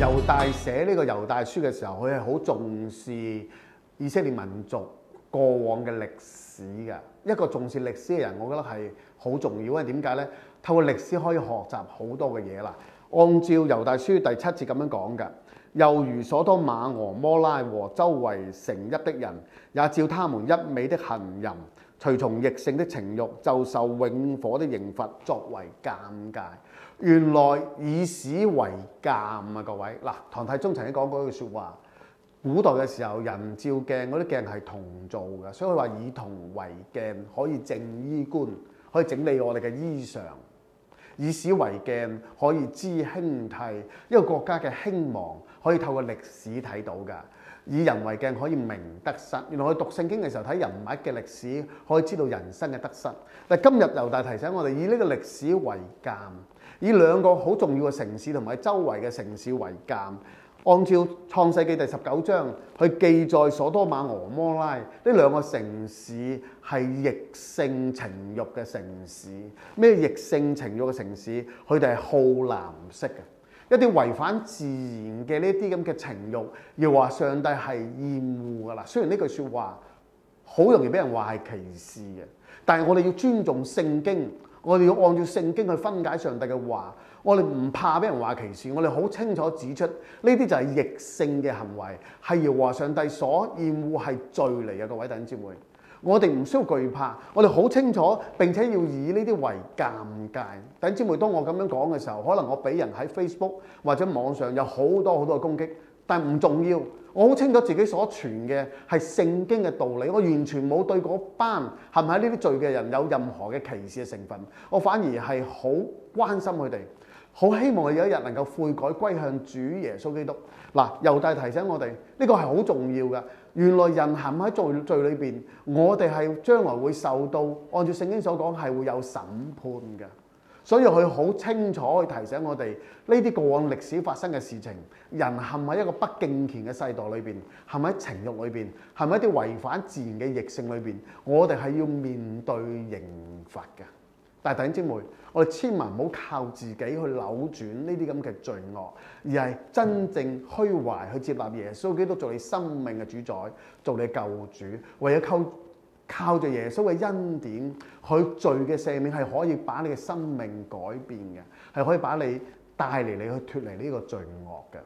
猶大寫呢個猶大書嘅時候，佢係好重視以色列民族過往嘅歷史嘅。一個重視歷史嘅人，我覺得係好重要。因為點解呢？透過歷史可以學習好多嘅嘢啦。按照猶大書第7節咁樣講嘅，又如所多瑪俄摩拉和周圍城邑的人，也照他們一味的行淫，隨從逆性的情慾，就受永火的刑罰，作為鑑戒。原來以史為鑑啊，各位嗱，唐太宗曾經講過一句説話，古代嘅時候人照鏡嗰啲鏡係銅做嘅，所以佢話以銅為鏡可以正衣冠，可以整理我哋嘅衣裳；以史為鏡可以知興替，一個國家嘅興亡可以透過歷史睇到㗎。以人為鏡可以明得失，原來我哋讀聖經嘅時候睇人物嘅歷史，可以知道人生嘅得失。但今日猶大提醒我哋，以呢個歷史為鑑，以兩個好重要嘅城市同埋周圍嘅城市為鑑。按照創世記第19章去記載所多瑪俄摩拉呢兩個城市係逆性情慾嘅城市。咩逆性情慾嘅城市？佢哋係好藍色嘅。一啲違反自然嘅呢啲咁嘅情慾，要話上帝係厭惡㗎啦。雖然呢句説話好容易俾人話係歧視嘅，但係我哋要尊重聖經，我哋要按照聖經去分解上帝嘅話。我哋唔怕俾人話歧視，我哋好清楚指出呢啲就係逆性嘅行為，係要話上帝所厭惡係罪嚟嘅。各位弟兄姊妹，我哋唔需要懼怕，我哋好清楚並且要以呢啲為鑑戒。弟兄姊妹，當我咁樣講嘅時候，可能我俾人喺 Facebook 或者網上有好多嘅攻擊，但唔重要。我好清楚自己所傳嘅係聖經嘅道理，我完全冇對嗰班係咪呢啲罪嘅人有任何嘅歧視嘅成分，我反而係好關心佢哋。好希望有一日能夠悔改歸向主耶穌基督。嗱，猶大提醒我哋呢個係好重要嘅。原來人陷喺罪裏邊，我哋係將來會受到按照聖經所講係會有審判嘅。所以佢好清楚去提醒我哋呢啲過往歷史發生嘅事情，人陷喺一個不敬虔嘅世代裏邊，陷喺情慾裏邊，陷喺一啲違反自然嘅逆性裏邊，我哋係要面對刑罰嘅。但係弟兄姊妹，我哋千萬唔好靠自己去扭轉呢啲咁嘅罪惡，而係真正虛懷去接納耶穌基督做你生命嘅主宰，做你救主。唯有靠着耶穌嘅恩典，佢罪嘅赦免係可以把你嘅生命改變嘅，係可以把你帶嚟你去脫離呢個罪惡嘅。